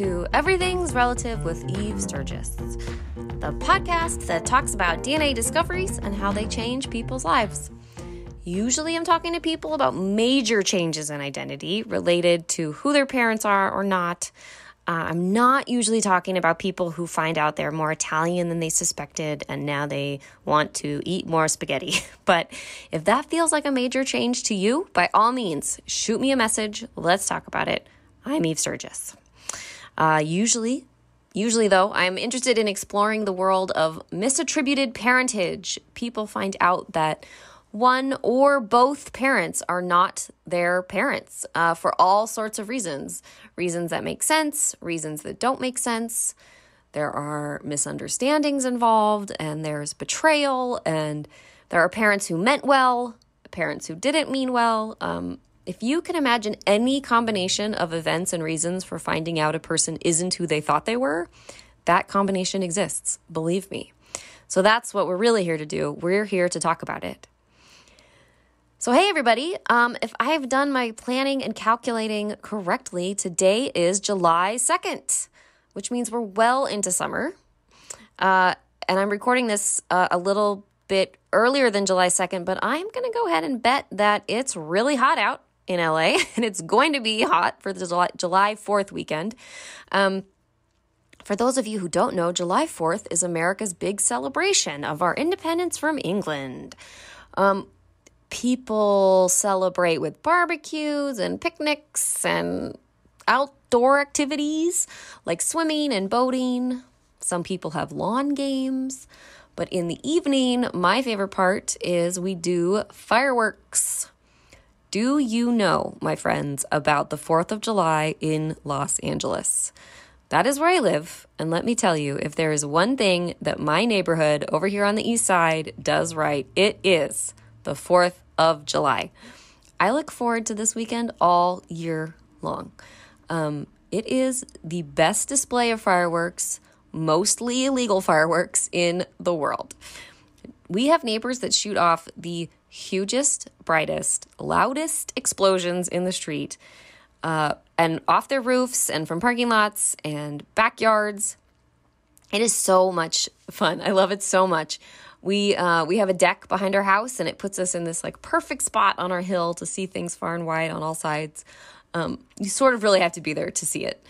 to Everything's Relative with Eve Sturgis, the podcast that talks about DNA discoveries and how they change people's lives. Usually I'm talking to people about major changes in identity related to who their parents are or not. I'm not usually talking about people who find out they're more Italian than they suspected and now they want to eat more spaghetti. But if that feels like a major change to you, by all means, shoot me a message. Let's talk about it. I'm Eve Sturgis. Usually though, I'm interested in exploring the world of misattributed parentage. People find out that one or both parents are not their parents for all sorts of reasons. Reasons that make sense, reasons that don't make sense. There are misunderstandings involved, and there's betrayal, and there are parents who meant well, parents who didn't mean well. If you can imagine any combination of events and reasons for finding out a person isn't who they thought they were, that combination exists, believe me. So that's what we're really here to do. We're here to talk about it. So hey everybody, if I have done my planning and calculating correctly, today is July 2nd, which means we're well into summer. And I'm recording this a little bit earlier than July 2nd, but I'm going to go ahead and bet that it's really hot out in LA, and it's going to be hot for the July 4th weekend. For those of you who don't know, July 4th is America's big celebration of our independence from England. People celebrate with barbecues and picnics and outdoor activities like swimming and boating. Some people have lawn games. But in the evening, my favorite part is we do fireworks. Do you know, my friends, about the 4th of July in Los Angeles? That is where I live, and let me tell you, if there is one thing that my neighborhood over here on the east side does right, it is the 4th of July. I look forward to this weekend all year long. It is the best display of fireworks, mostly illegal fireworks, in the world. We have neighbors that shoot off the hugest, brightest, loudest explosions in the street, and off their roofs and from parking lots and backyards. It is so much fun. I love it so much. We have a deck behind our house, and it puts us in this like perfect spot on our hill to see things far and wide on all sides. You sort of really have to be there to see it.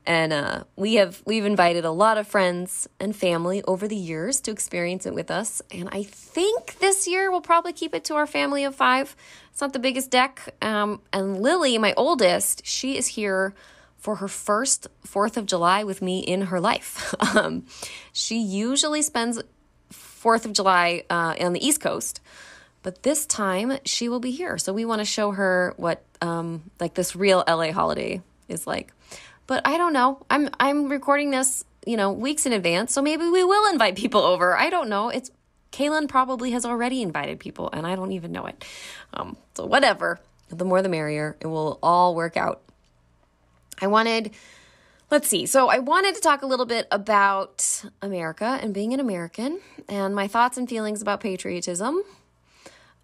And we've invited a lot of friends and family over the years to experience it with us. And I think this year we'll probably keep it to our family of 5. It's not the biggest deck. And Lily, my oldest, she is here for her first 4th of July with me in her life. She usually spends 4th of July on the East Coast, but this time she will be here. So we want to show her what like this real LA holiday is like. But I don't know. I'm recording this, weeks in advance, so maybe we will invite people over. I don't know. Kaylin probably has already invited people, and I don't even know it. So whatever. The more the merrier. It will all work out. I wanted to talk a little bit about America and being an American and my thoughts and feelings about patriotism.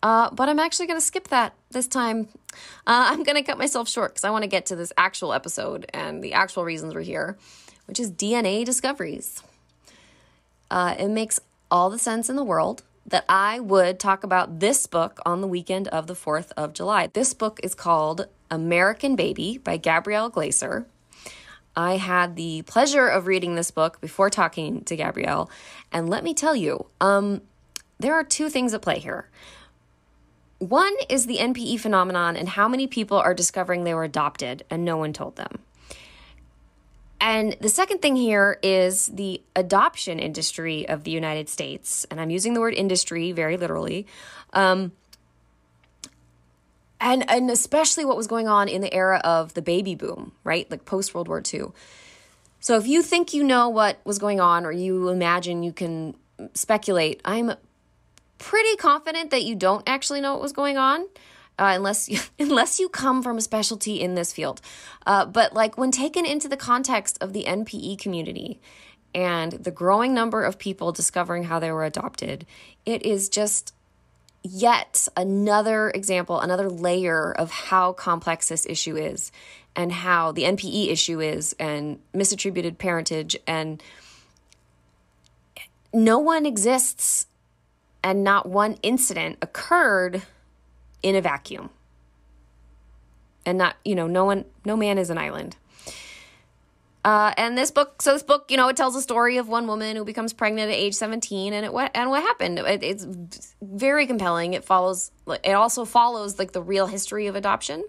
But I'm actually going to skip that this time. I'm going to cut myself short because I want to get to this actual episode and the actual reasons we're here, which is DNA discoveries. It makes all the sense in the world that I would talk about this book on the weekend of the 4th of July. This book is called American Baby by Gabrielle Glaser. I had the pleasure of reading this book before talking to Gabrielle, and let me tell you, there are 2 things at play here. One is the NPE phenomenon and how many people are discovering they were adopted and no one told them. And the second thing here is the adoption industry of the United States. And I'm using the word industry very literally. And especially what was going on in the era of the baby boom, right? Like post-World War II. So if you think you know what was going on or you imagine you can speculate, I'm pretty confident that you don't actually know what was going on, unless you come from a specialty in this field. But like when taken into the context of the NPE community and the growing number of people discovering how they were adopted, it is just yet another example, another layer of how complex this issue is, and how the NPE issue is, and misattributed parentage, and no one exists and not one incident occurred in a vacuum. And not, no man is an island. And this book, it tells a story of one woman who becomes pregnant at age 17, and what happened. It's very compelling. It also follows like the real history of adoption,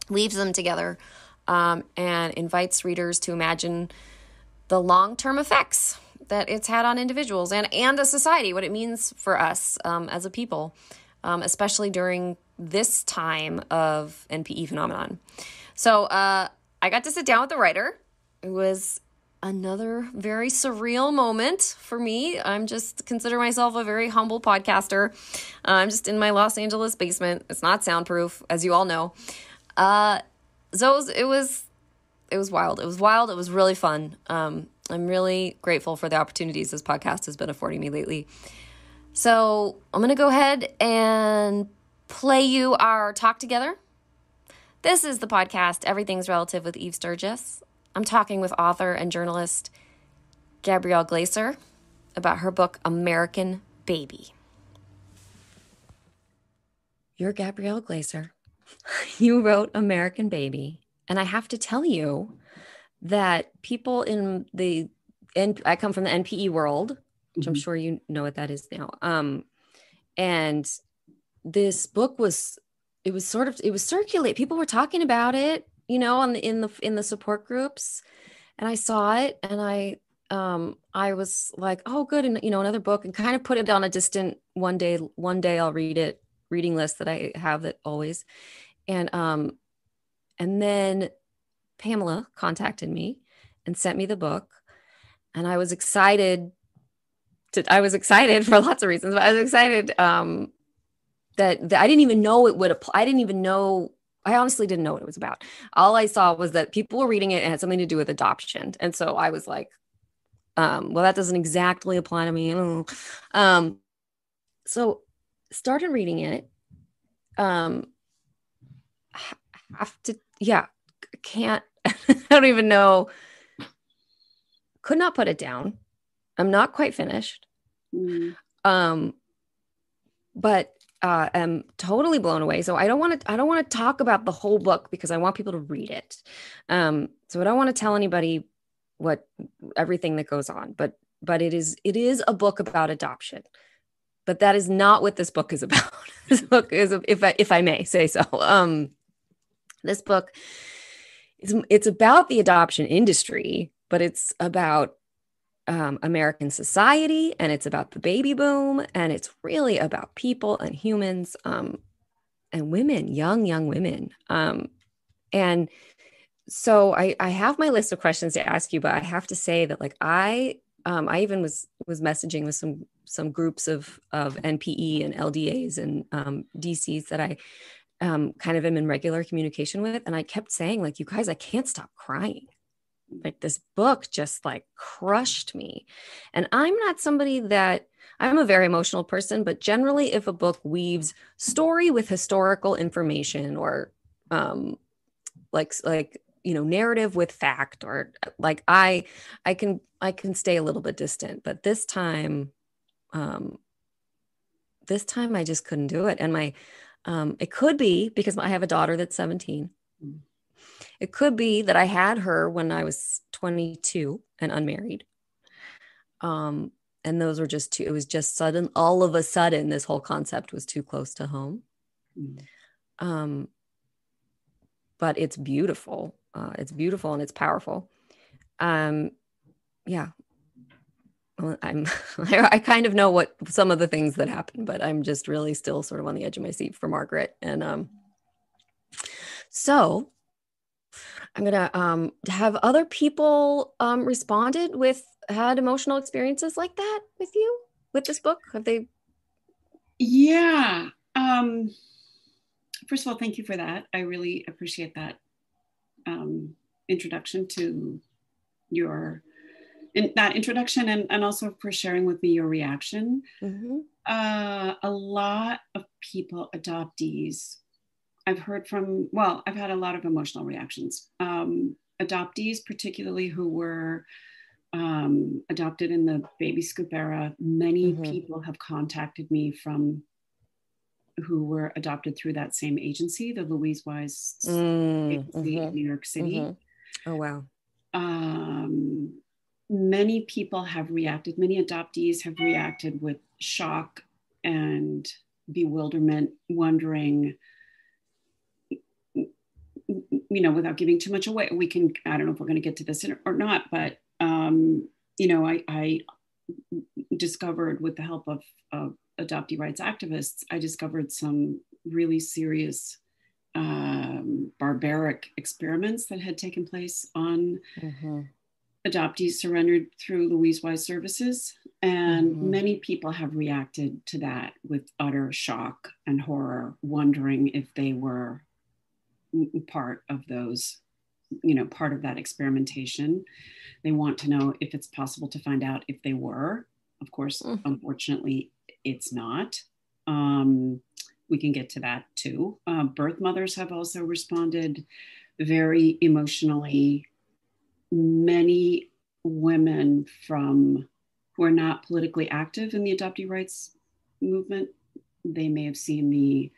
weaves them together, and invites readers to imagine the long-term effects that it's had on individuals and a society, what it means for us as a people, especially during this time of NPE phenomenon. So I got to sit down with the writer. It was another very surreal moment for me. I'm just consider myself a very humble podcaster. I'm just in my Los Angeles basement. It's not soundproof, as you all know. So it was wild. It was wild. It was really fun. I'm really grateful for the opportunities this podcast has been affording me lately. So I'm going to go ahead and play you our talk together. This is the podcast, Everything's Relative with Eve Sturgis. I'm talking with author and journalist Gabrielle Glaser about her book, American Baby. You're Gabrielle Glaser. You wrote American Baby. And I have to tell you that people I come from the NPE world, which I'm sure you know what that is now. And this book was circulate. People were talking about it, in the support groups, and I saw it, and I was like, oh, good. And, another book, and kind of put it on a distant one day I'll read it reading list that I have that always. And then Pamela contacted me and sent me the book, and I was excited for lots of reasons, but I was excited that I didn't even know it would apply. I honestly didn't know what it was about. All I saw was that people were reading it and it had something to do with adoption. And so I was like, well, that doesn't exactly apply to me. So started reading it. Can't, I don't even know. Could not put it down. I'm not quite finished. But am totally blown away. So I don't want to talk about the whole book because I want people to read it. So I don't want to tell anybody everything that goes on, but it is a book about adoption. But that is not what this book is about. This book is, if I may say so. This book it's about the adoption industry, but it's about American society, and it's about the baby boom, and it's really about people and humans, and women, young women. And so I have my list of questions to ask you, but I have to say that I even was messaging with some groups of NPE and LDAs and DCs that I kind of am in regular communication with. And I kept saying, you guys, I can't stop crying. This book just crushed me. And I'm not somebody I'm a very emotional person, but generally if a book weaves story with historical information or narrative with fact, or I can stay a little bit distant, but this time I just couldn't do it. And it could be because I have a daughter that's 17. It could be that I had her when I was 22 and unmarried. And those were just it was just sudden, all of a sudden, this whole concept was too close to home. But it's beautiful. It's beautiful and it's powerful. Yeah. Well, I kind of know what some of the things that happen, but I'm just really still sort of on the edge of my seat for Margaret. And so I'm going to have other people had emotional experiences like that with you, with this book? Have they? Yeah. First of all, thank you for that. I really appreciate that introduction to your in that introduction, and also for sharing with me your reaction. Mm-hmm. A lot of people, adoptees, I've heard from, well, I've had a lot of emotional reactions. Adoptees, particularly who were adopted in the baby scoop era, many Mm-hmm. people have contacted me from who were adopted through that same agency, the Louise Wise agency in New York City. Oh, wow. Many people have reacted, many adoptees have reacted with shock and bewilderment, wondering, without giving too much away, I don't know if we're going to get to this or not, but, I discovered, with the help of adoptee rights activists, I discovered some really serious barbaric experiments that had taken place on adoptees surrendered through Louise Wise services. And many people have reacted to that with utter shock and horror, wondering if they were part of those, part of that experimentation. They want to know if it's possible to find out if they were. Of course, unfortunately, it's not. We can get to that too. Birth mothers have also responded very emotionally. Many women who are not politically active in the adoptee rights movement, they may have seen the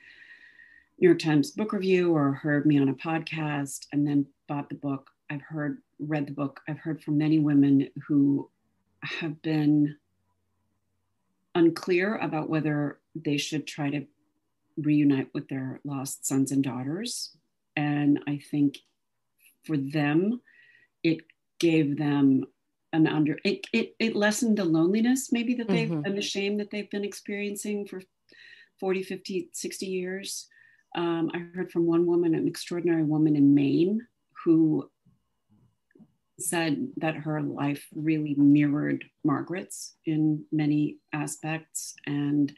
New York Times book review or heard me on a podcast and then bought the book. Read the book. I've heard from many women who have been unclear about whether they should try to reunite with their lost sons and daughters. And I think for them, it gave them it lessened the loneliness maybe that they've and the shame that they've been experiencing for 40, 50, 60 years. I heard from one woman, an extraordinary woman in Maine, who said that her life really mirrored Margaret's in many aspects. And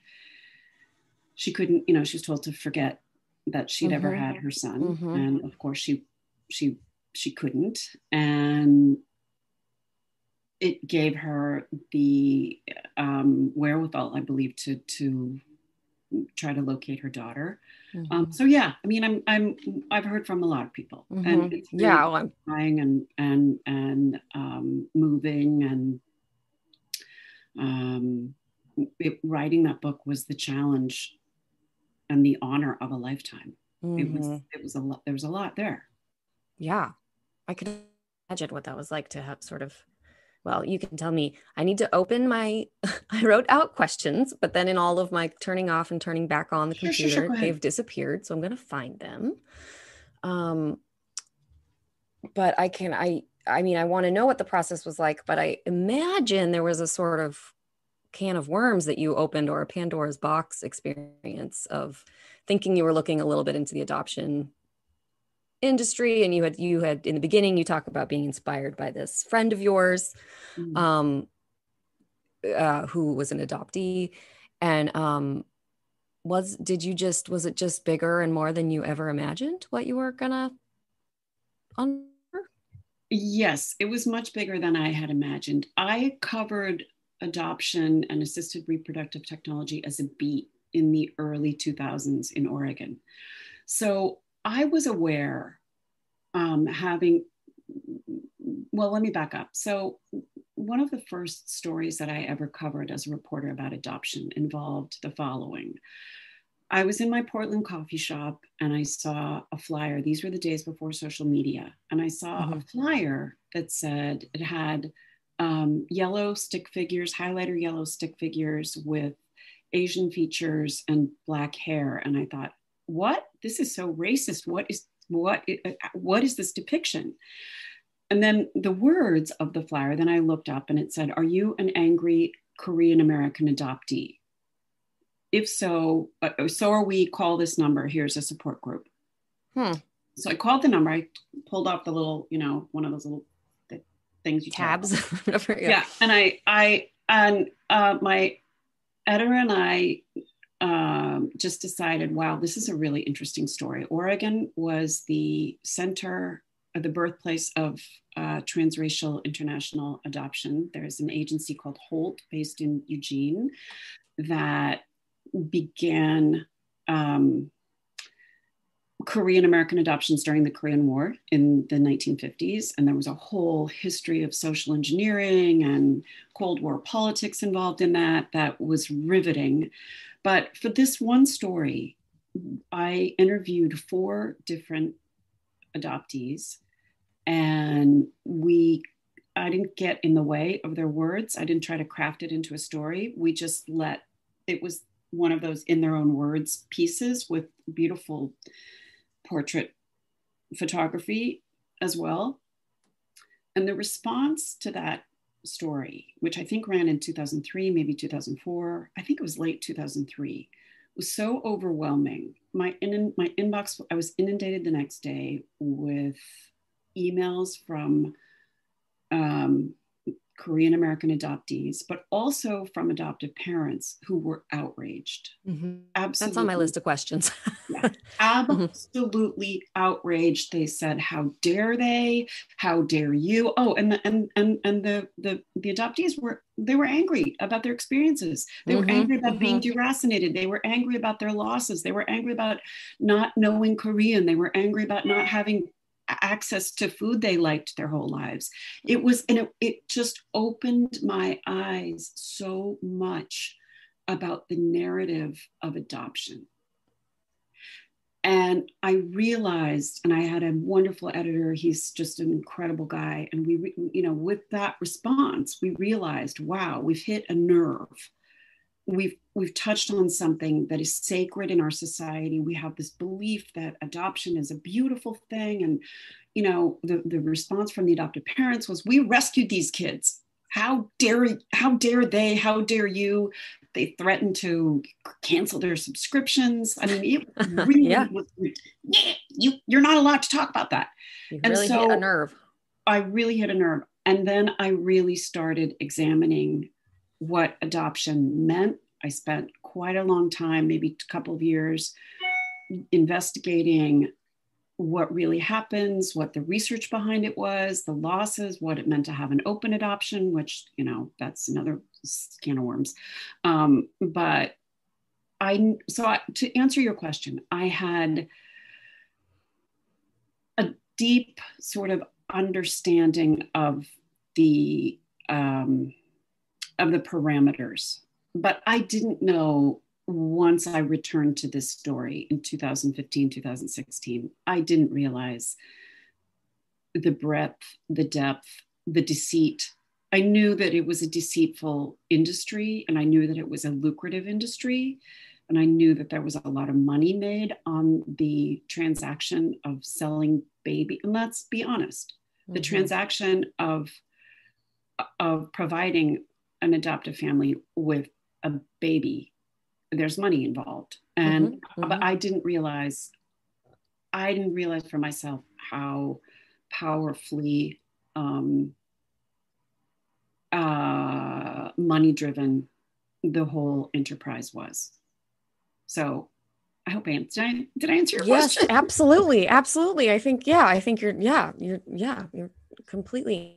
she couldn't, she was told to forget that she'd ever had her son. And of course she couldn't. And it gave her the wherewithal, I believe, to try to locate her daughter. So yeah, I mean, I've heard from a lot of people, and it's really crying and moving, and writing that book was the challenge and the honor of a lifetime. It was a lot. There was a lot there. Yeah, I could imagine what that was like to have sort of. Well, you can tell me. I need to open my, I wrote out questions, but then in all of my turning off and turning back on the computer, they've disappeared. So I'm going to find them. But I want to know what the process was like, but I imagine there was a sort of can of worms that you opened, or a Pandora's box experience of thinking you were looking a little bit into the adoption industry, and you had in the beginning, you talk about being inspired by this friend of yours who was an adoptee, and was it just bigger and more than you ever imagined what you were gonna uncover? Yes, it was much bigger than I had imagined. I covered adoption and assisted reproductive technology as a beat in the early 2000s in Oregon. So I was aware, let me back up. So one of the first stories that I ever covered as a reporter about adoption involved the following. I was in my Portland coffee shop and I saw a flyer. These were the days before social media. And I saw a flyer that said it had yellow stick figures, highlighter yellow stick figures with Asian features and black hair. And I thought, what? This is so racist. What is this depiction? And then the words of the flyer, then I looked up and it said, "Are you an angry Korean American adoptee? If so, so are we. Call this number. Here's a support group." So I called the number. I pulled off the little, one of those little things you tabs. Yeah. And my editor and I just decided, wow, this is a really interesting story. Oregon was the center the birthplace of transracial international adoption. There's an agency called Holt based in Eugene that began Korean American adoptions during the Korean War in the 1950s. And there was a whole history of social engineering and Cold War politics involved in that was riveting. But for this one story, I interviewed 4 different adoptees, and I didn't get in the way of their words. I didn't try to craft it into a story. We just it was one of those in their own words pieces with beautiful portrait photography as well. And the response to that story, which I think ran in 2003, maybe 2004, I think it was late 2003, was so overwhelming. My inbox, I was inundated the next day with emails from Korean American adoptees, but also from adoptive parents who were outraged. Mm-hmm. Absolutely. That's on my list of questions. Yeah, absolutely outraged. They said, "How dare they? How dare you?" Oh, and the adoptees were angry about their experiences. They were angry about being deracinated. They were angry about their losses. They were angry about not knowing Korean. They were angry about not having access to food they liked their whole lives. It just opened my eyes so much about the narrative of adoption. And I realized, and I had a wonderful editor, he's just an incredible guy. And with that response, we realized, wow, we've hit a nerve. We've touched on something that is sacred in our society. We have this belief that adoption is a beautiful thing. And, the response from the adoptive parents was, we rescued these kids. How dare they, how dare you? They threatened to cancel their subscriptions. I mean, it really was, you're not allowed to talk about that. You really hit a nerve. I really hit a nerve. And then I really started examining what adoption meant. I spent quite a long time, maybe a couple of years, investigating what really happens, what the research behind it was, the losses, what it meant to have an open adoption, which, that's another can of worms. But to answer your question, I had a deep sort of understanding of the parameters, but I didn't know. Once I returned to this story in 2015, 2016, I didn't realize the breadth, the depth, the deceit. I knew that it was a deceitful industry, and I knew that it was a lucrative industry, and I knew that there was a lot of money made on the transaction of selling baby. And let's be honest, the transaction of providing an adoptive family with a baby, there's money involved. And but I didn't realize for myself how powerfully money driven the whole enterprise was. So I hope did I answer your question? Yes, absolutely. I think you're completely.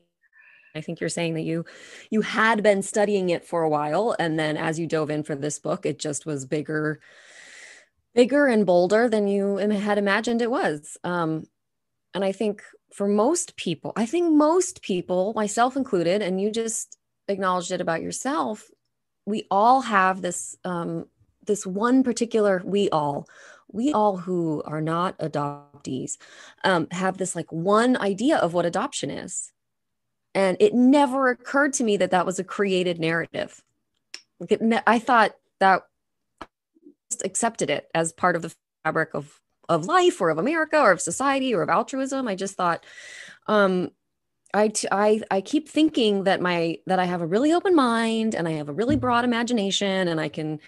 I think you're saying that you had been studying it for a while, and then as you dove in for this book, it just was bigger and bolder than you had imagined it was. And I think for most people, myself included, and you just acknowledged it about yourself, we all have this this one particular we all who are not adoptees have this like one idea of what adoption is. And it never occurred to me that was a created narrative. I thought that I just accepted it as part of the fabric of life or of America or of society or of altruism. I just thought, I keep thinking that I have a really open mind and I have a really broad imagination and I can,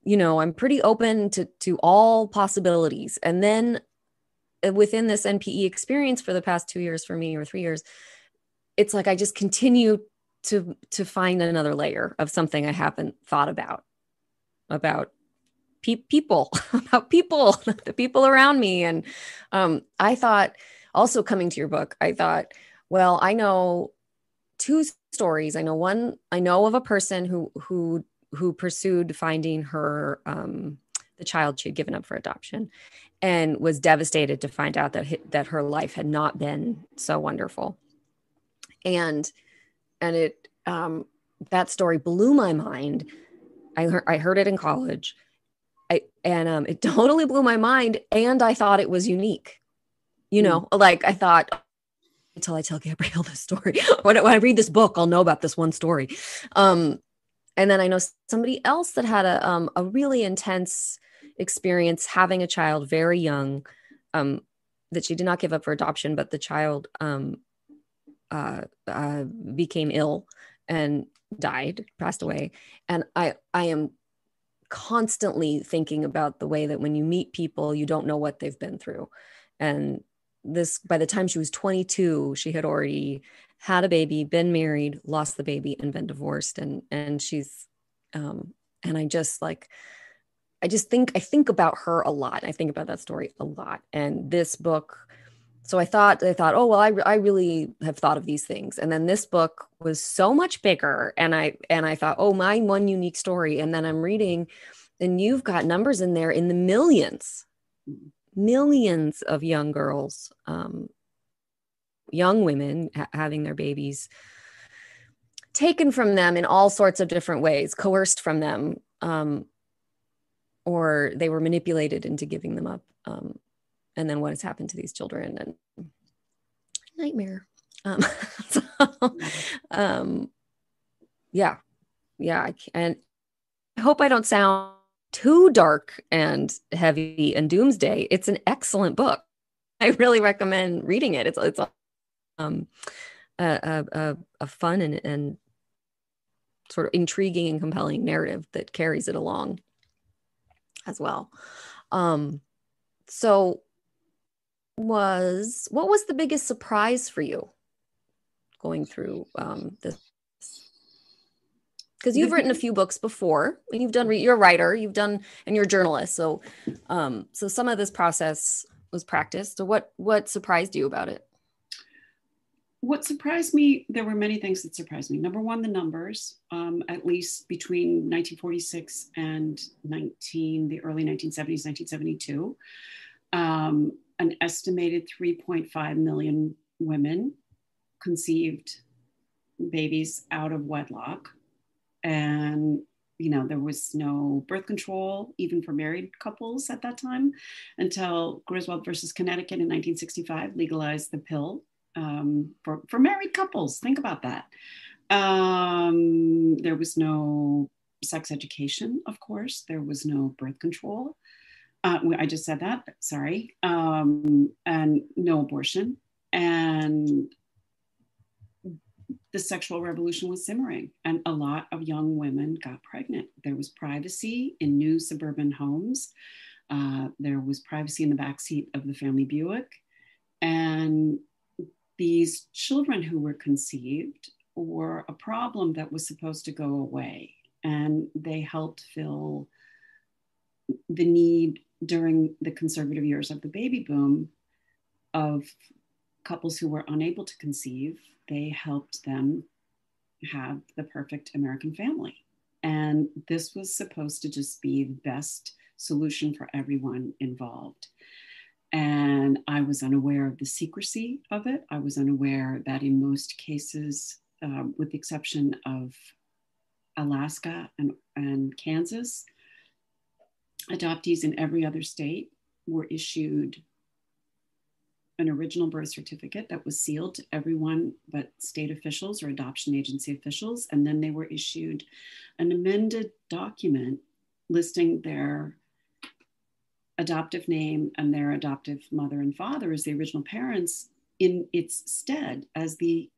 I'm pretty open to all possibilities. And then within this NPE experience for the past 2 years for me, or 3 years, it's like I just continue to find another layer of something I haven't thought about people, about people, the people around me. And I thought, also coming to your book, I thought, well, I know two stories. I know one, I know of a person who pursued finding her, the child she had given up for adoption, and was devastated to find out that her life had not been so wonderful. And it, that story blew my mind. I heard it in college. It totally blew my mind. And I thought it was unique. Like I thought, until I tell Gabrielle this story, when I read this book, I'll know about this one story. And then I know somebody else that had a really intense experience having a child very young, that she did not give up for adoption, but the child became ill and died, passed away. And I am constantly thinking about the way that when you meet people, you don't know what they've been through. And this, by the time she was 22, she had already had a baby, been married, lost the baby, and been divorced. And she's, and I think about her a lot. I think about that story a lot. And this book, so I thought, oh, well, I really have thought of these things. And then this book was so much bigger. And I thought, oh, my one unique story. And then I'm reading, and you've got numbers in there in the millions of young girls, young women having their babies taken from them in all sorts of different ways, coerced from them, or they were manipulated into giving them up. And then what has happened to these children, and nightmare. So, yeah. And I hope I don't sound too dark and heavy and doomsday. It's an excellent book. I really recommend reading it. It's a fun and sort of intriguing and compelling narrative that carries it along as well. So what was the biggest surprise for you going through this? Because you've written a few books before, and you're a writer, and you're a journalist. So some of this process was practiced. So what surprised you about it? What surprised me, there were many things that surprised me. Number one, the numbers, at least between 1946 and the early 1970s, 1972. An estimated 3.5 million women conceived babies out of wedlock. And, there was no birth control, even for married couples at that time, until Griswold versus Connecticut in 1965 legalized the pill for married couples. Think about that. There was no sex education, of course. There was no birth control. I just said that, sorry. And no abortion. And the sexual revolution was simmering, and a lot of young women got pregnant. There was privacy in new suburban homes. There was privacy in the backseat of the family Buick. And these children who were conceived were a problem that was supposed to go away. And they helped fill the need during the conservative years of the baby boom of couples who were unable to conceive. They helped them have the perfect American family. And this was supposed to just be the best solution for everyone involved. And I was unaware of the secrecy of it. I was unaware that in most cases, with the exception of Alaska and Kansas, adoptees in every other state were issued an original birth certificate that was sealed to everyone but state officials or adoption agency officials. And then they were issued an amended document listing their adoptive name and their adoptive mother and father as the original parents in its stead as the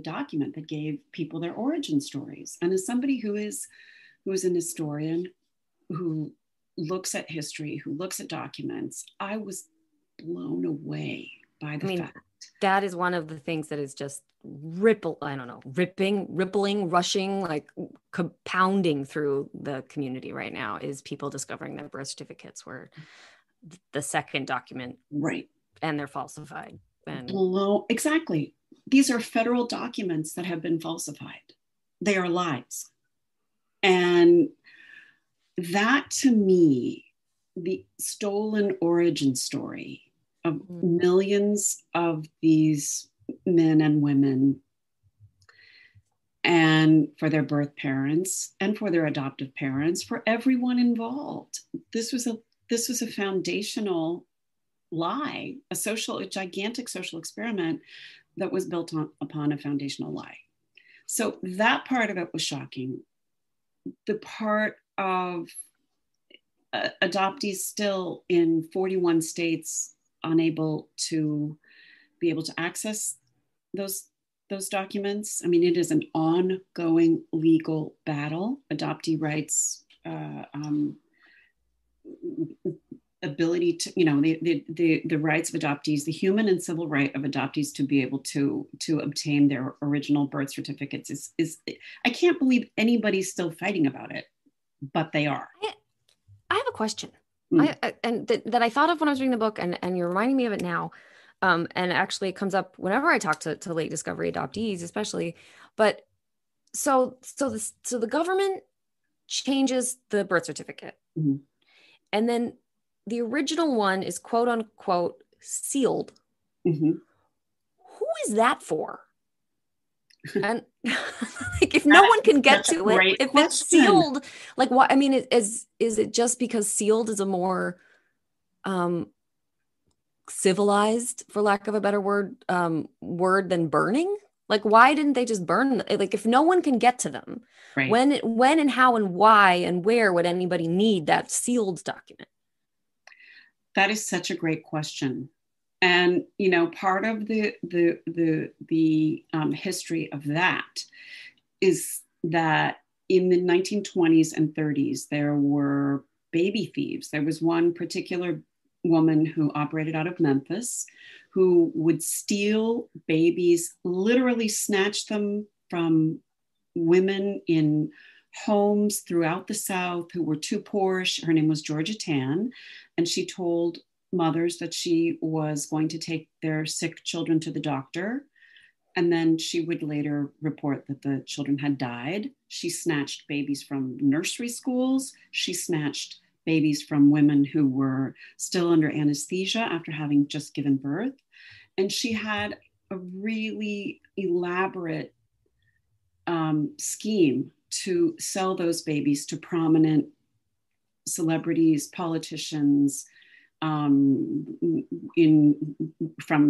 document that gave people their origin stories. And as somebody who is an historian, who looks at history, who looks at documents, I was blown away by the fact. That is one of the things that is just rippling, rushing, like compounding through the community right now, is people discovering that birth certificates were the second document. Right. and they're falsified. And Exactly. These are federal documents that have been falsified. They are lies. And that, to me, the stolen origin story of millions of these men and women, and for their birth parents and for their adoptive parents, for everyone involved. This was a foundational lie, a gigantic social experiment that was built upon a foundational lie. So that part of it was shocking. The part of adoptees still in 41 states unable to be able to access those documents. I mean, it is an ongoing legal battle. Adoptee rights, ability to, the rights of adoptees, the human and civil right of adoptees to be able to obtain their original birth certificates is I can't believe anybody's still fighting about it, but they are. I have a question. That I thought of when I was reading the book, and you're reminding me of it now. And actually it comes up whenever I talk to late discovery adoptees, especially. But so the government changes the birth certificate. Mm-hmm. And then the original one is quote unquote sealed. Mm-hmm. Who is that for? And like, if no one can get to it, if it's sealed, like what? I mean, is it just because sealed is a more civilized, for lack of a better word than burning? Like, why didn't they just burn? Like, if no one can get to them, right. when and how and why and where would anybody need that sealed document? That is such a great question. And, part of the history of that is that in the 1920s and 30s, there were baby thieves. There was one particular woman who operated out of Memphis who would steal babies, literally snatch them from women in homes throughout the South who were too poor. Her name was Georgia Tan, and she told mothers that she was going to take their sick children to the doctor, and then she would later report that the children had died. She snatched babies from nursery schools. She snatched babies from women who were still under anesthesia after having just given birth. And she had a really elaborate scheme to sell those babies to prominent celebrities, politicians, from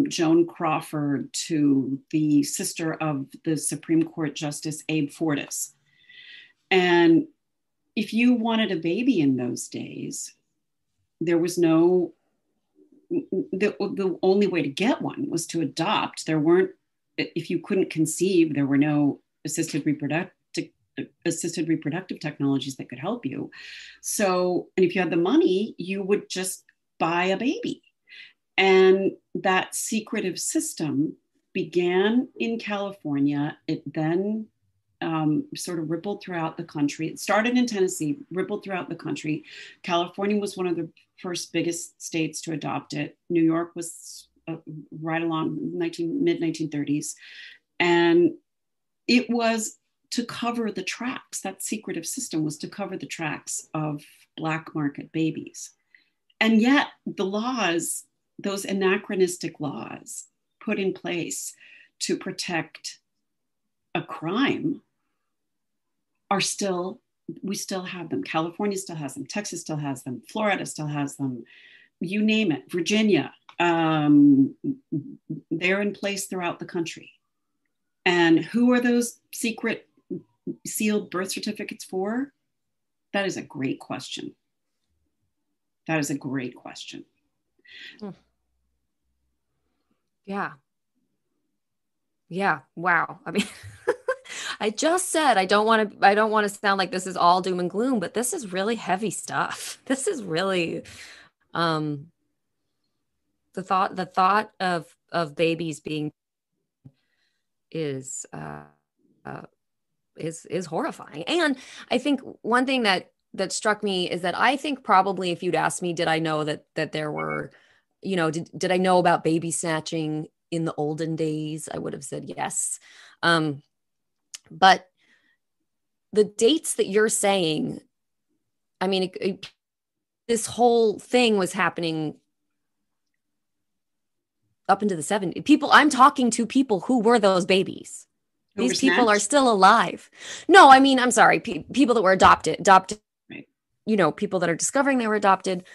Joan Crawford to the sister of the Supreme Court Justice Abe Fortas. And if you wanted a baby in those days, there was the only way to get one was to adopt. There weren't, if you couldn't conceive, there were no assisted reproductive technologies that could help you. So, and if you had the money, you would just buy a baby. And that secretive system began in California. It then sort of rippled throughout the country. It started in Tennessee, rippled throughout the country. California was one of the first biggest states to adopt it. New York was right along mid 1930s. And it was to cover the tracks. That secretive system was to cover the tracks of Black market babies. And yet the laws, those anachronistic laws put in place to protect a crime we still have them. California still has them. Texas still has them. Florida still has them. You name it. Virginia. They're in place throughout the country. And who are those secret sealed birth certificates for? That is a great question. That is a great question. Yeah. Yeah. Wow. I mean, I just said I don't want to sound like this is all doom and gloom, but this is really heavy stuff. This is really the thought of babies being is horrifying. And I think one thing that struck me is that I think probably if you'd asked me, did I know that there were did I know about baby snatching in the olden days? I would have said yes. But the dates that you're saying, I mean, this whole thing was happening up into the 70s. I'm talking to people who were those babies. These people are still alive. No, I mean, I'm sorry. People that were adopted, right. People that are discovering they were adopted.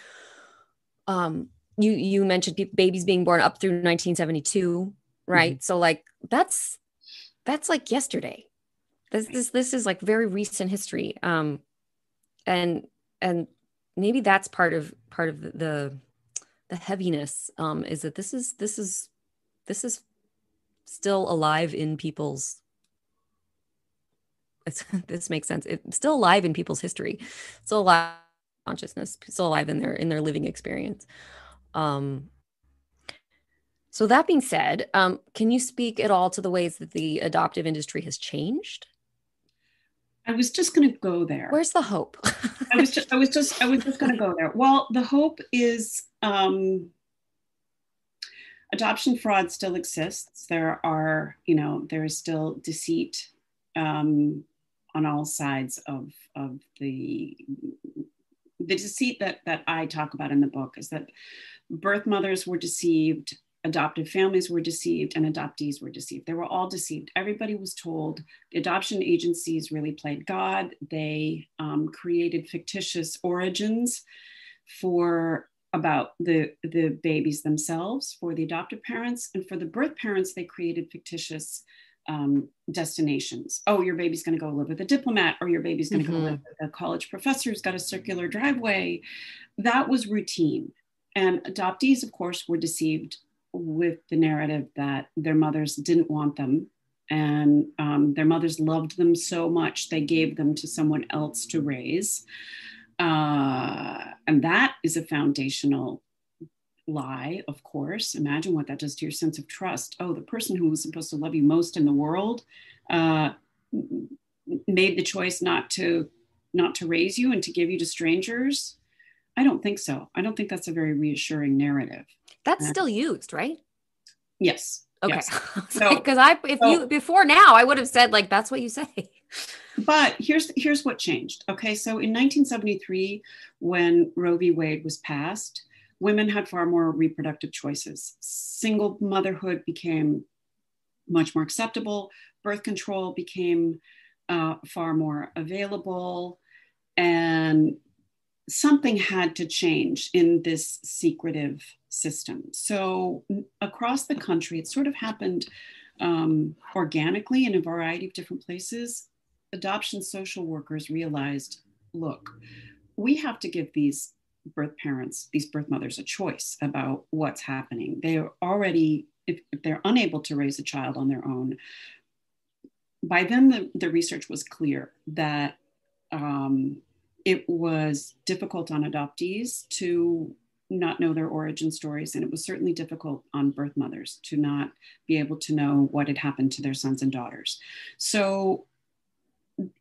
You mentioned babies being born up through 1972, right? Mm-hmm. So like, that's like yesterday. This is like very recent history. And maybe that's part of the heaviness, is that this is still alive in people's, this makes sense. It's still alive in people's history. It's still alive in consciousness, still alive in their living experience. So that being said, can you speak at all to the ways that the adoptive industry has changed? I was just going to go there. Where's the hope? I was just going to go there. Well, the hope is adoption fraud still exists. There is still deceit on all sides of the deceit that I talk about in the book is that birth mothers were deceived, adoptive families were deceived, and adoptees were deceived. They were all deceived. Everybody was told. The adoption agencies really played God. They created fictitious origins about the babies themselves, for the adoptive parents, and for the birth parents, they created fictitious destinations. Oh, your baby's going to go live with a diplomat, or your baby's going to go live with a college professor who's got a circular driveway. That was routine. And adoptees, of course, were deceived with the narrative that their mothers didn't want them, and their mothers loved them so much they gave them to someone else to raise. And that is a foundational lie, of course. Imagine what that does to your sense of trust. Oh, the person who was supposed to love you most in the world made the choice not to raise you and to give you to strangers. I don't think so. I don't think that's a very reassuring narrative. That's still used, right? Yes. Okay. Yes. Because before now, I would have said like, that's what you say. But here's what changed. Okay. So in 1973, when Roe v. Wade was passed, women had far more reproductive choices. Single motherhood became much more acceptable. Birth control became far more available. And something had to change in this secretive system. So across the country, it sort of happened organically in a variety of different places. Adoption social workers realized, look, we have to give these birth parents, these birth mothers, a choice about what's happening. They are already, if they're unable to raise a child on their own, by then the research was clear that it was difficult on adoptees to not know their origin stories. And it was certainly difficult on birth mothers to not be able to know what had happened to their sons and daughters. So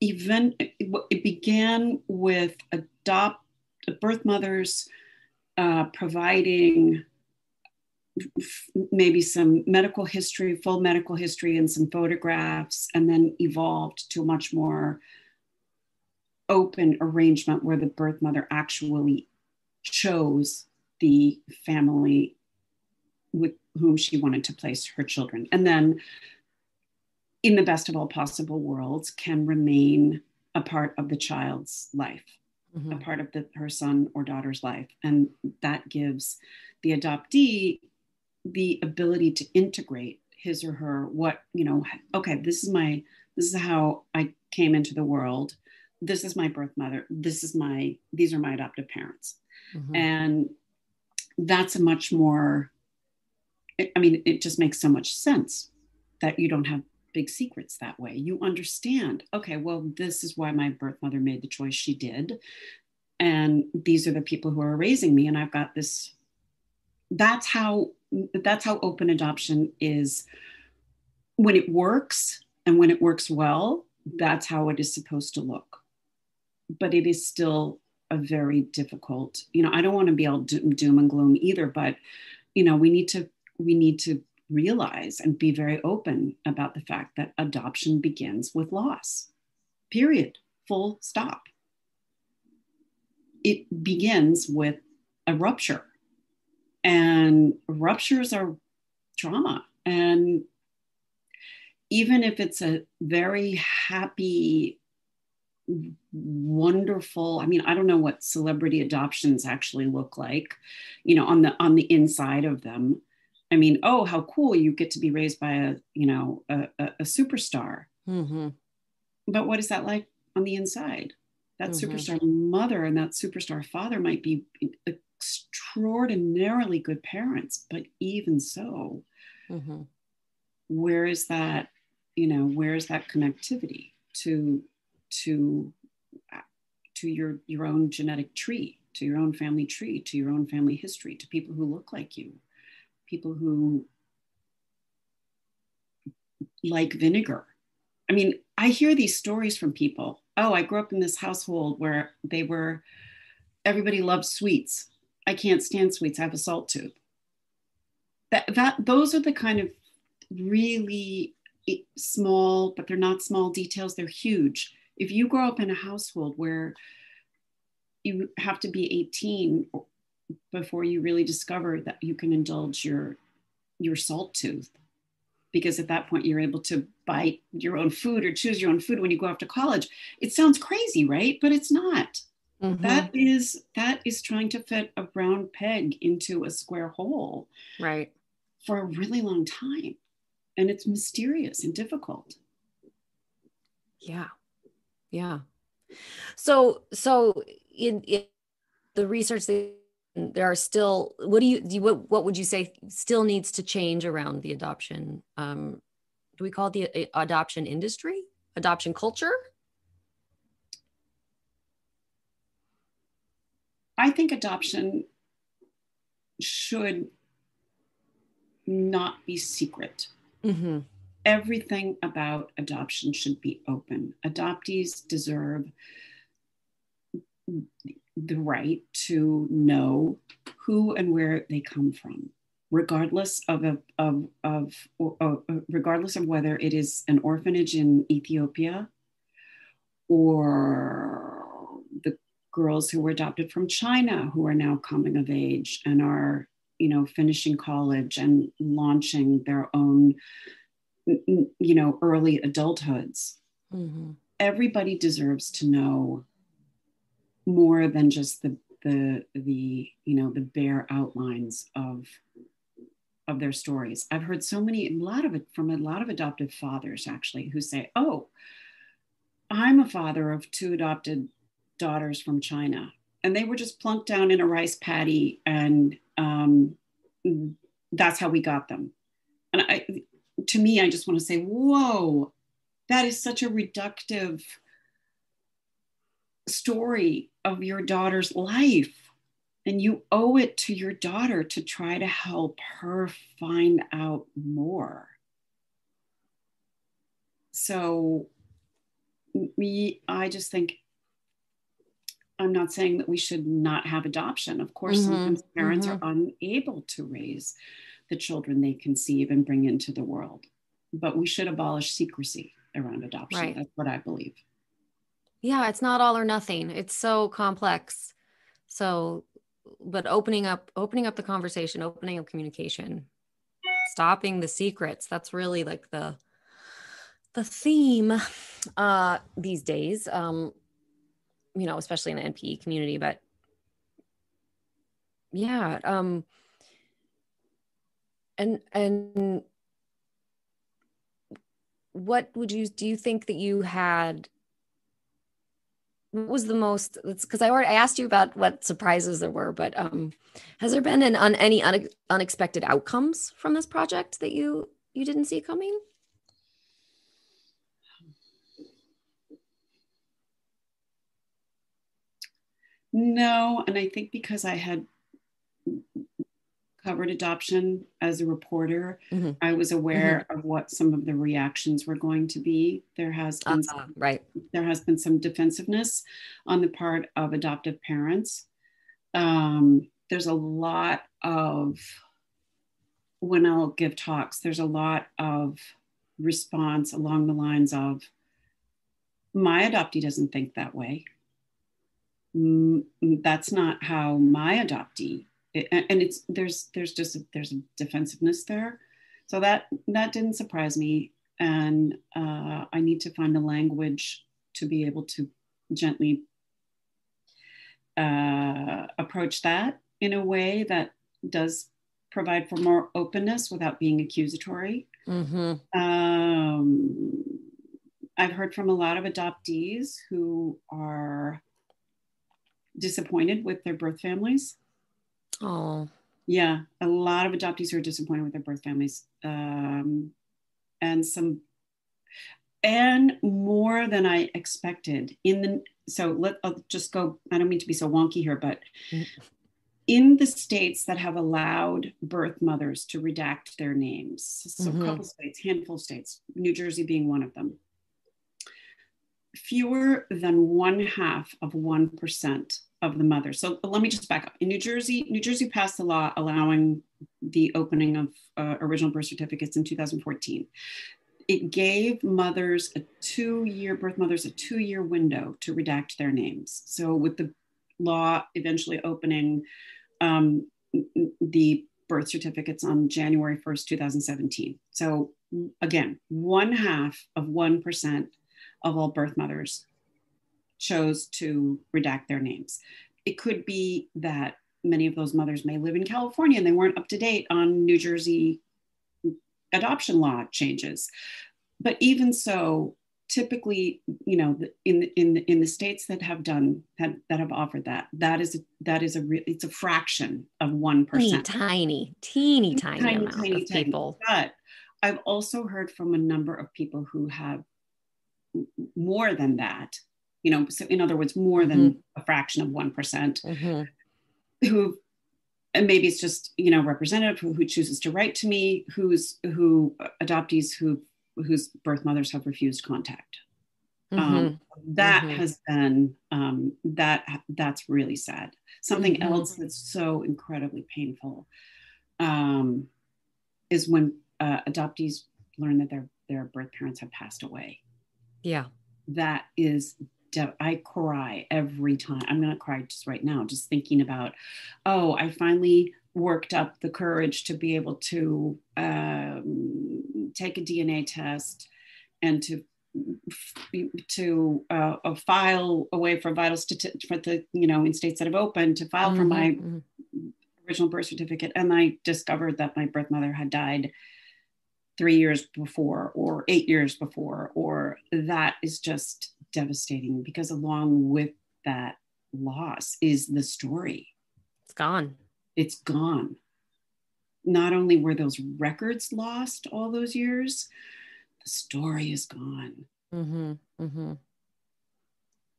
it began with birth mothers providing maybe some medical history, full medical history, and some photographs, and then evolved to a much more open arrangement where the birth mother actually chose the family with whom she wanted to place her children. And then, in the best of all possible worlds, can remain a part of the child's life, a part of her son or daughter's life. And that gives the adoptee the ability to integrate his or her, okay, this is how I came into the world. This is my birth mother. These are my adoptive parents. And that's a much more, it just makes so much sense that you don't have big secrets that way. You understand, okay, well, this is why my birth mother made the choice she did. And these are the people who are raising me. And I've got this, that's how open adoption is. When it works and when it works well, that's how it is supposed to look. But it is still a very difficult, I don't want to be all doom and gloom either, but we need to realize and be very open about the fact that adoption begins with loss. Period. Full stop. It begins with a rupture, and ruptures are trauma. And even if it's a very happy, wonderful, I mean, I don't know what celebrity adoptions actually look like, on the inside of them. I mean, oh, how cool, you get to be raised by a superstar. Mm-hmm. But what is that like on the inside? That Mm-hmm. superstar mother and that superstar father might be extraordinarily good parents, but even so, Mm-hmm. where is that, where is that connectivity to to your own genetic tree, to your own family tree, to your own family history, to people who look like you, people who like vinegar? I mean, I hear these stories from people. Oh, I grew up in this household where everybody loves sweets. I can't stand sweets. I have a salt tooth. Those are the kind of really small, but they're not small details. They're huge. If you grow up in a household where you have to be 18 before you really discover that you can indulge your salt tooth, because at that point you're able to buy your own food or choose your own food when you go off to college. It sounds crazy, right? But it's not. Mm-hmm. That is trying to fit a round peg into a square hole, Right. for a really long time. And it's mysterious and difficult. Yeah. Yeah. So in the research, there are still, what would you say still needs to change around the adoption? Do we call it the adoption industry, adoption culture? I think adoption should not be secret. Mm-hmm. Everything about adoption should be open. Adoptees deserve the right to know who and where they come from, regardless regardless of whether it is an orphanage in Ethiopia or the girls who were adopted from China who are now coming of age and are, finishing college and launching their own, early adulthoods. Mm-hmm. Everybody deserves to know more than just the bare outlines of their stories. I've heard from a lot of adoptive fathers actually who say, "Oh, I'm a father of 2 adopted daughters from China, and they were just plunked down in a rice paddy, and that's how we got them." And to me, I just want to say, whoa, that is such a reductive story of your daughter's life. And you owe it to your daughter to try to help her find out more. So I just think, I'm not saying that we should not have adoption. Of course, Mm-hmm. sometimes parents Mm-hmm. are unable to raise the children they conceive and bring into the world. But we should abolish secrecy around adoption. Right. That's what I believe. Yeah, it's not all or nothing. It's so complex. So, but opening up the conversation, opening up communication, stopping the secrets, that's really like the theme these days. Especially in the NPE community, but yeah, and what do you think that you had, what was the most, because I asked you about what surprises there were, but has there been any unexpected outcomes from this project that you didn't see coming? No, and I think because I had covered adoption as a reporter, Mm-hmm. I was aware Mm-hmm. of what some of the reactions were going to be. Right. There has been some defensiveness on the part of adoptive parents. There's a lot of when I'll give talks, there's a lot of response along the lines of, my adoptee doesn't think that way. That's not how my adoptee, and it's there's a defensiveness there. So that didn't surprise me. And I need to find a language to be able to gently approach that in a way that does provide for more openness without being accusatory. Mm-hmm. I've heard from a lot of adoptees who are disappointed with their birth families. Oh, yeah, a lot of adoptees who are disappointed with their birth families, and more than I expected. I'll just go. I don't mean to be so wonky here, but in the states that have allowed birth mothers to redact their names, so a couple states, handful of states, New Jersey being one of them, fewer than 0.5% of the mothers. So let me just back up. In New Jersey passed the law allowing the opening of original birth certificates in 2014. It gave birth mothers a 2-year window to redact their names. So with the law eventually opening the birth certificates on January 1st, 2017. So again, 0.5% of all birth mothers chose to redact their names. It could be that many of those mothers may live in California and they weren't up to date on New Jersey adoption law changes. But even so, typically, in the states that have offered it's a fraction of 1%. Teeny amount of people. But I've also heard from a number of people who have more than that, so in other words, more than a fraction of 1%, who, and maybe it's just, representative who chooses to write to me, adoptees whose birth mothers have refused contact. That has been, that's really sad. Something else that's so incredibly painful is when adoptees learn that their birth parents have passed away. Yeah. That is, I cry every time. I'm going to cry just right now, just thinking about, I finally worked up the courage to be able to take a DNA test and to file away for vital statistics for the, in states that have opened, to file for my original birth certificate. And I discovered that my birth mother had died 3 years before or 8 years before, or that is just devastating, because along with that loss is the story. It's gone. It's gone. Not only were those records lost all those years, the story is gone.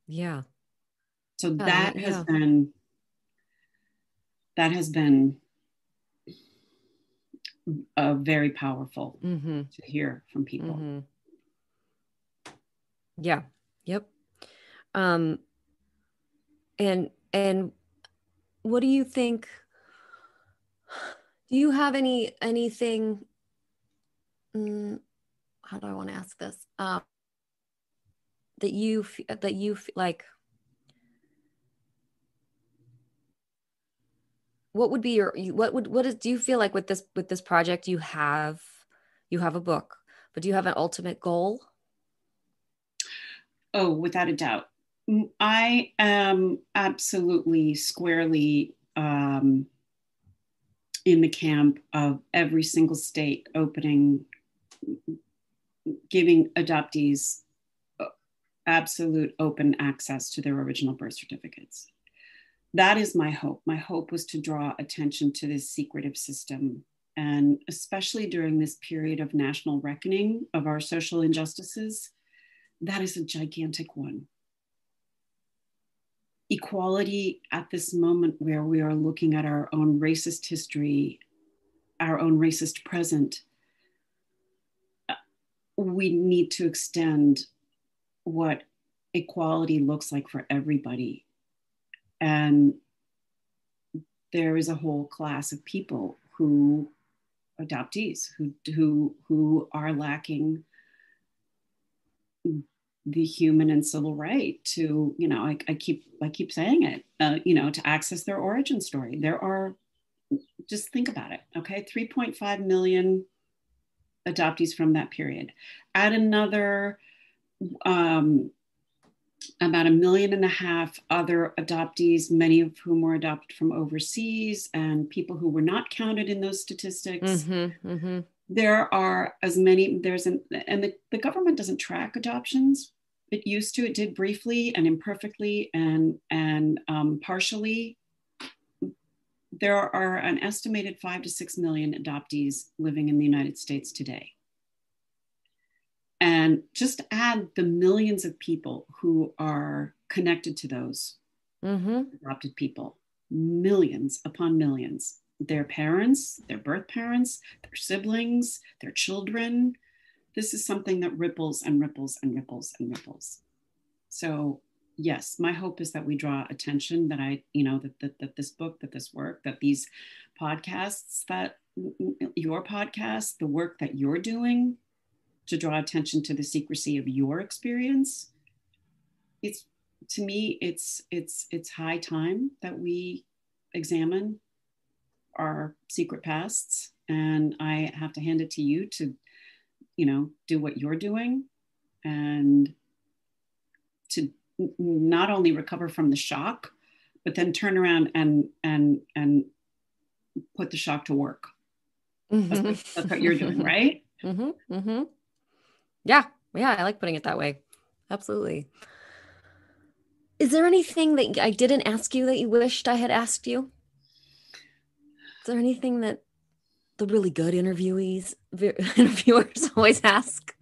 Yeah. So that has been very powerful to hear from people. Yeah. Yep. And what do you think? Do you have anything? How do I want to ask this? That you like. What would be do you feel like with this project you have a book, but do you have an ultimate goal? Oh, without a doubt. I am absolutely squarely in the camp of every single state giving adoptees absolute open access to their original birth certificates. That is my hope. My hope was to draw attention to this secretive system. And especially during this period of national reckoning of our social injustices, that is a gigantic one. Equality at this moment where we are looking at our own racist history, our own racist present, we need to extend what equality looks like for everybody. And there is a whole class of people who adoptees who are lacking the human and civil right to, I keep saying it, to access their origin story. There are, just think about it, okay, 3.5 million adoptees from that period. Add another about 1.5 million other adoptees, many of whom were adopted from overseas, and people who were not counted in those statistics. There are as many, and the government doesn't track adoptions. It used to, it did briefly and imperfectly and partially. There are an estimated 5 to 6 million adoptees living in the United States today. And just add the millions of people who are connected to those adopted people, millions upon millions. Their parents, their birth parents, their siblings, their children. This is something that ripples and ripples and ripples and ripples. So yes, my hope is that we draw attention, that that this book, that this work, that these podcasts, that your podcast, the work that you're doing to draw attention to the secrecy of your experience. It's, to me, it's high time that we examine our secret pasts, and I have to hand it to you to, do what you're doing, and to not only recover from the shock, but then turn around and put the shock to work. That's what you're doing, right? Yeah, I like putting it that way. Absolutely. Is there anything that I didn't ask you that you wished I had asked you? Is there anything that the really good interviewers always ask?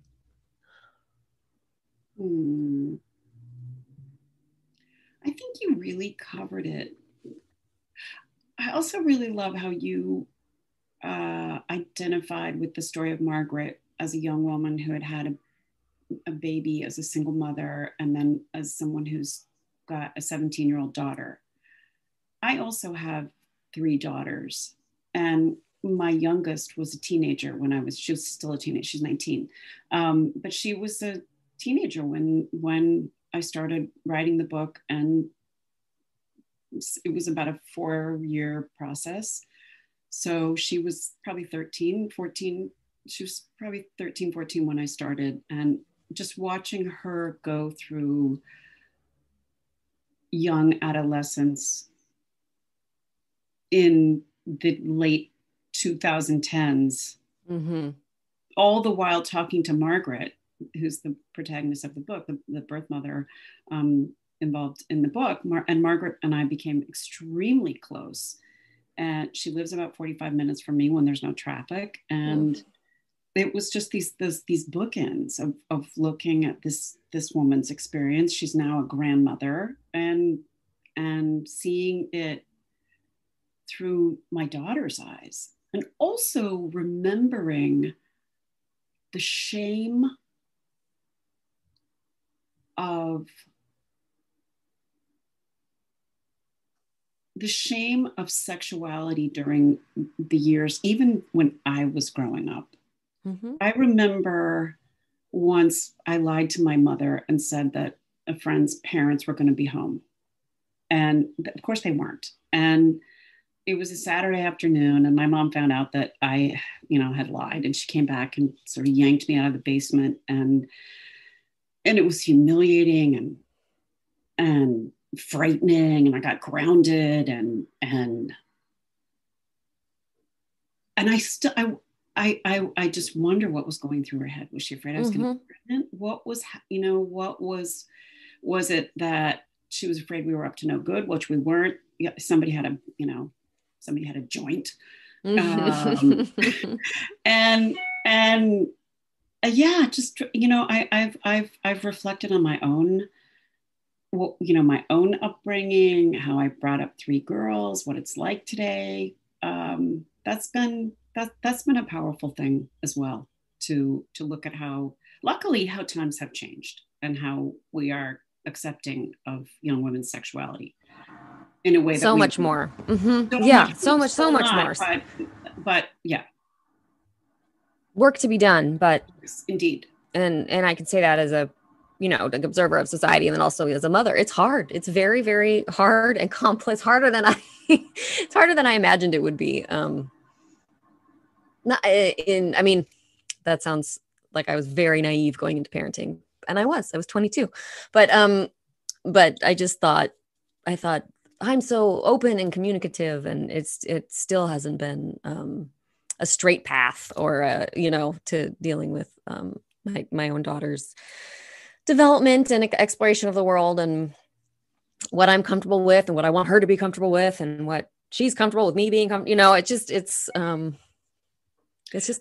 I think you really covered it. I also really love how you identified with the story of Margaret as a young woman who had had a baby as a single mother, and then as someone who's got a 17-year-old daughter. I also have 3 daughters, and my youngest was a teenager she was still a teenager. She's 19. But she was a teenager when I started writing the book, and it was about a 4-year process. So she was probably 13, 14. She was probably 13, 14 when I started. And just watching her go through young adolescence in the late 2010s, all the while talking to Margaret, who's the protagonist of the book, the birth mother involved in the book. And Margaret and I became extremely close. And she lives about 45 minutes from me when there's no traffic. And it was just these bookends of looking at this woman's experience. She's now a grandmother, and seeing it through my daughter's eyes, and also remembering the shame of sexuality during the years, even when I was growing up. I remember once I lied to my mother and said that a friend's parents were going to be home. And of course they weren't. And it was a Saturday afternoon, and my mom found out that I, had lied, and she came back and sort of yanked me out of the basement, and it was humiliating and frightening, and I got grounded, and I just wonder what was going through her head. Was she afraid I was going to be pregnant? What was it that she was afraid we were up to no good, which we weren't? Somebody had a joint. I've reflected on my own, my own upbringing, how I brought up 3 girls, what it's like today. That's been a powerful thing as well, to look at how times have changed and how we are accepting of young women's sexuality in a way that so much more. So much more. But yeah. work to be done, but Indeed. and I can say that as a, you know, an observer of society, and then also as a mother. It's hard. It's very, very hard and complex, harder than it's harder than I imagined it would be. Not in, I mean, that sounds like I was very naive going into parenting, and I was 22, but I just thought, I thought I'm so open and communicative, and it still hasn't been, a straight path, or you know, to dealing with, my own daughter's development and exploration of the world, and what I'm comfortable with and what I want her to be comfortable with, and what she's comfortable with me being you know, it's just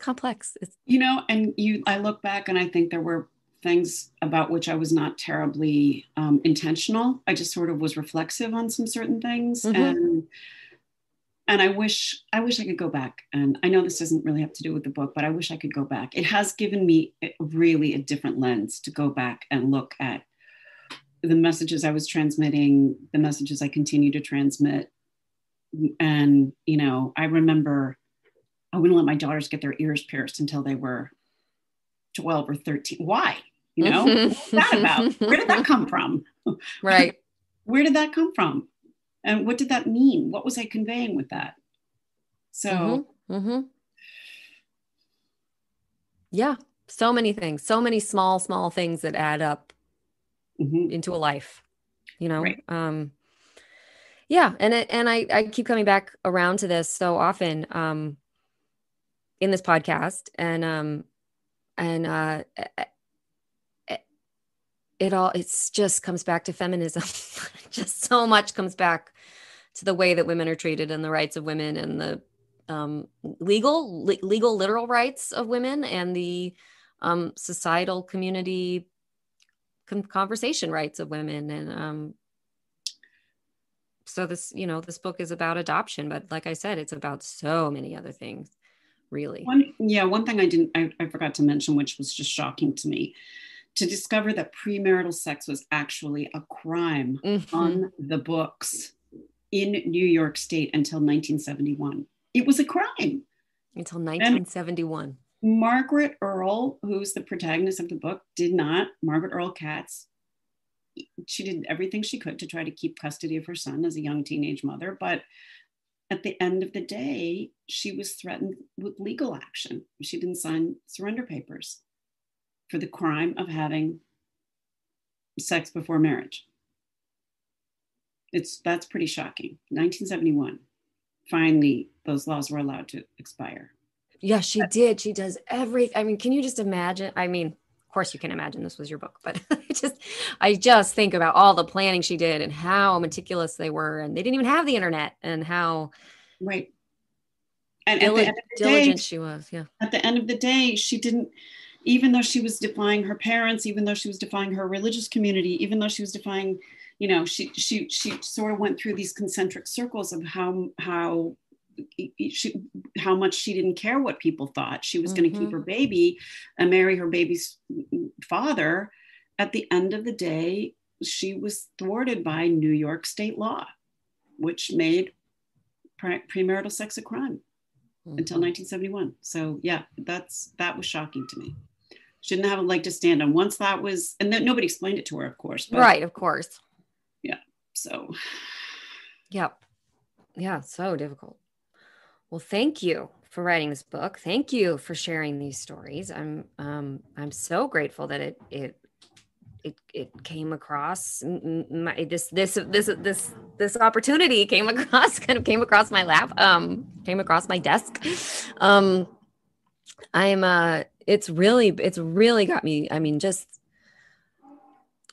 complex. You know, and I look back and I think there were things about which I was not terribly intentional. I just sort of was reflexive on some certain things. Mm-hmm. And I wish I could go back. And I know this doesn't really have to do with the book, but I wish I could go back. It has given me really a different lens to go back and look at the messages I was transmitting, the messages I continue to transmit. And, you know, I remember I wouldn't let my daughters get their ears pierced until they were 12 or 13. Why? You know, what's that about? Where did that come from? Right. Where did that come from? And what did that mean? What was I conveying with that? So, yeah, so many things, so many small things that add up into a life, you know? Right. Yeah. And I keep coming back around to this so often, in this podcast, and it's just comes back to feminism. Just so much comes back to the way that women are treated, and the rights of women, and the legal literal rights of women, and the societal community conversation rights of women. And so this, you know, this book is about adoption, but like I said, it's about so many other things, really. One thing I forgot to mention, which was just shocking to me, to discover that premarital sex was actually a crime on the books in New York State until 1971. It was a crime. Until 1971. And Margaret Earl, who's the protagonist of the book, did not. Margaret Earl Katz, she did everything she could to try to keep custody of her son as a young teenage mother. But at the end of the day, she was threatened with legal action. She didn't sign surrender papers for the crime of having sex before marriage. That's pretty shocking. 1971. Finally, those laws were allowed to expire. Yeah, she did. She does everything. I mean, can you just imagine? I mean, of course you can imagine this was your book, but I just think about all the planning she did and how meticulous they were, and they didn't even have the internet, and how right. And diligent she was. Yeah. At the end of the day, she didn't, even though she was defying her parents, even though she was defying her religious community, even though she was defying, you know, she sort of went through these concentric circles of how much she didn't care what people thought. She was going to keep her baby and marry her baby's father. At the end of the day, she was thwarted by New York state law, which made premarital sex a crime until 1971. So yeah, that was shocking to me. Shouldn't have a leg to stand on. Once that was, and then nobody explained it to her, of course. But, right, of course. Yeah. So. Yep. Yeah, so difficult. Well, thank you for writing this book. Thank you for sharing these stories. I'm so grateful that it came across this opportunity came across my lap, came across my desk. It's really got me. I mean, just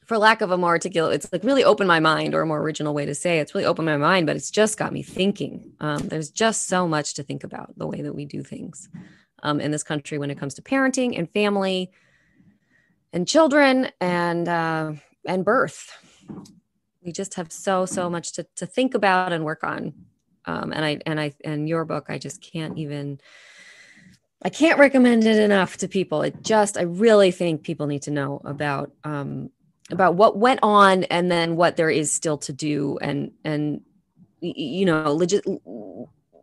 for lack of a more articulate, it's like really opened my mind, or a more original way to say it. It's really opened my mind, but it's just got me thinking. There's just so much to think about the way that we do things in this country when it comes to parenting and family and children and birth. We just have so much to think about and work on. And your book, I can't recommend it enough to people. I really think people need to know about what went on, and then what there is still to do, and you know,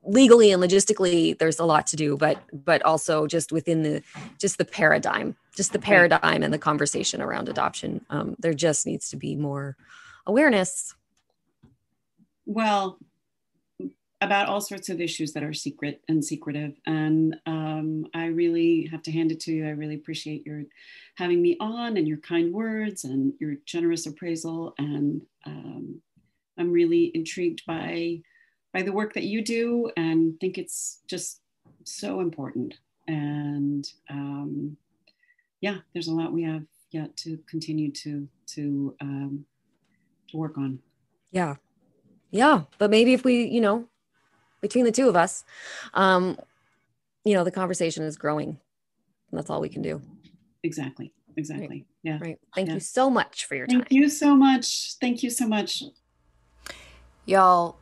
legally and logistically, there's a lot to do, but also just within the paradigm and the conversation around adoption. There just needs to be more awareness. Well, about all sorts of issues that are secret and secretive. And I really have to hand it to you. I really appreciate your having me on and your kind words and your generous appraisal. And I'm really intrigued by the work that you do and think it's just so important. And there's a lot we have yet to continue to work on. Yeah. But maybe if we, between the two of us, the conversation is growing. And that's all we can do. Exactly. Right. Yeah. Right. Thank you so much for your time. Thank you so much. Y'all.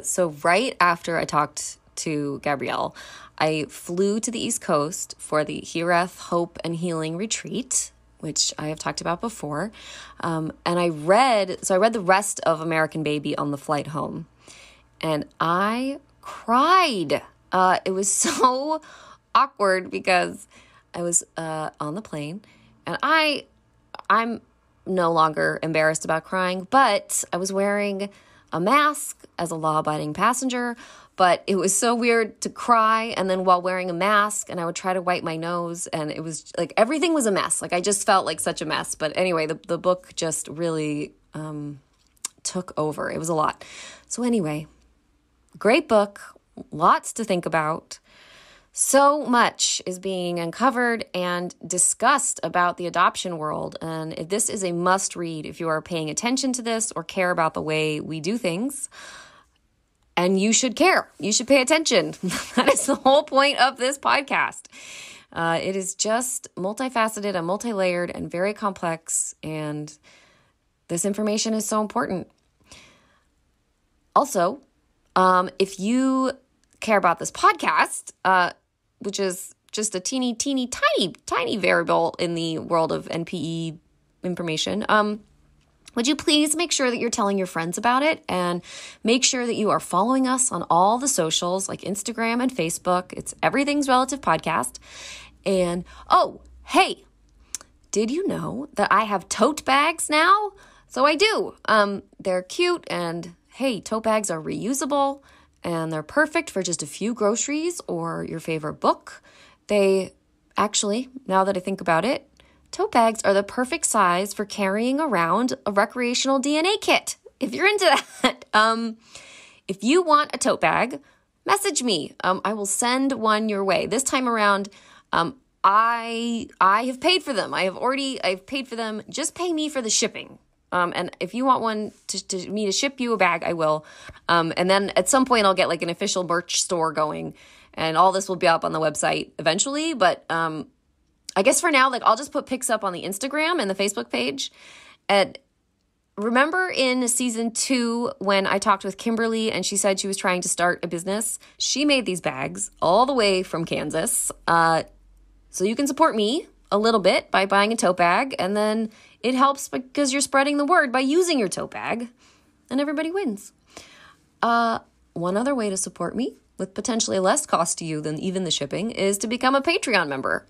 So right after I talked to Gabrielle, I flew to the East Coast for the Hireth Hope and Healing Retreat, which I have talked about before. And I read the rest of American Baby on the flight home. And I cried. It was so awkward because I was on the plane, and I'm no longer embarrassed about crying, but I was wearing a mask as a law-abiding passenger, but it was so weird to cry, and then while wearing a mask, and I would try to wipe my nose, and it was like everything was a mess. Like I just felt like such a mess. But anyway, the book just really took over. It was a lot. So anyway, great book, lots to think about. So much is being uncovered and discussed about the adoption world. And this is a must read if you are paying attention to this or care about the way we do things. And you should care. You should pay attention. That is the whole point of this podcast. It is just multifaceted and multi-layered and very complex. And this information is so important. Also, if you care about this podcast, which is just a teeny, tiny variable in the world of NPE information, would you please make sure that you're telling your friends about it, and make sure that you are following us on all the socials like Instagram and Facebook. It's Everything's Relative Podcast. And, oh, hey, did you know that I have tote bags now? So I do. They're cute, and hey, tote bags are reusable. And they're perfect for just a few groceries or your favorite book. They actually, now that I think about it, tote bags are the perfect size for carrying around a recreational DNA kit. If you're into that, if you want a tote bag, message me. I will send one your way. This time around, I have paid for them. I've paid for them. Just pay me for the shipping. And if you want one to me to ship you a bag, I will. And then at some point I'll get like an official merch store going, and all this will be up on the website eventually. But I guess for now, like I'll just put pics up on the Instagram and the Facebook page. And remember in season 2 when I talked with Kimberly and she said she was trying to start a business? She made these bags all the way from Kansas. So you can support me a little bit by buying a tote bag, and then it helps because you're spreading the word by using your tote bag, and everybody wins. One other way to support me with potentially less cost to you than even the shipping is to become a Patreon member.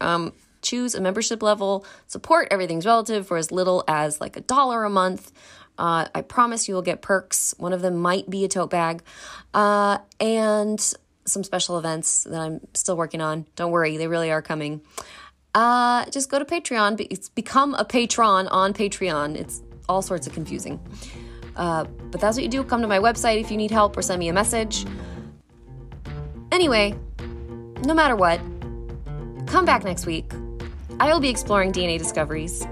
Choose a membership level, support Everything's Relative for as little as like $1 a month. I promise you will get perks. One of them might be a tote bag, and some special events that I'm still working on. Don't worry, they really are coming. Just go to Patreon. It's become a patron on Patreon. It's all sorts of confusing. But that's what you do. Come to my website if you need help or send me a message. Anyway, no matter what, come back next week. I will be exploring DNA discoveries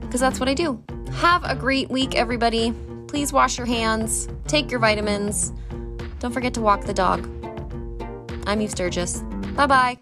because that's what I do. Have a great week, everybody. Please wash your hands. Take your vitamins. Don't forget to walk the dog. I'm Eve Sturgis. Bye-bye.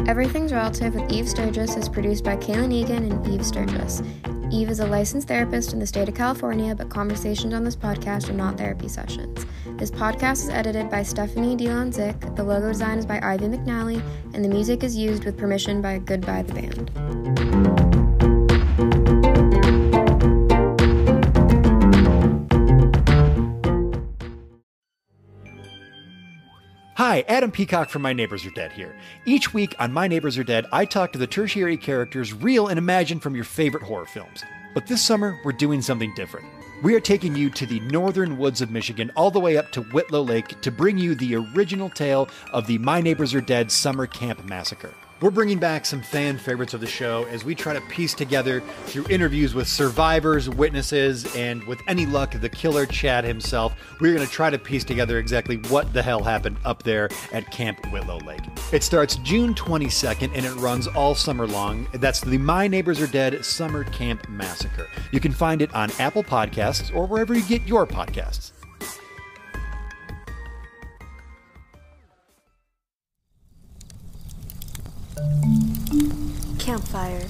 Everything's Relative with Eve Sturgis is produced by Kaylin Egan and Eve Sturgis. Eve is a licensed therapist in the state of California, but conversations on this podcast are not therapy sessions. This podcast is edited by Stephanie Delon-Zick, the logo design is by Ivy McNally, and the music is used with permission by Goodbye the Band. Hi, Adam Peacock from My Neighbors Are Dead here. Each week on My Neighbors Are Dead, I talk to the tertiary characters real and imagined from your favorite horror films. But this summer, we're doing something different. We are taking you to the northern woods of Michigan, all the way up to Whitlow Lake, to bring you the original tale of the My Neighbors Are Dead Summer Camp Massacre. We're bringing back some fan favorites of the show as we try to piece together, through interviews with survivors, witnesses, and with any luck, the killer Chad himself, we're going to try to piece together exactly what the hell happened up there at Camp Whitlow Lake. It starts June 22nd and it runs all summer long. That's the My Neighbors Are Dead Summer Camp Massacre. You can find it on Apple Podcasts or wherever you get your podcasts. Campfire.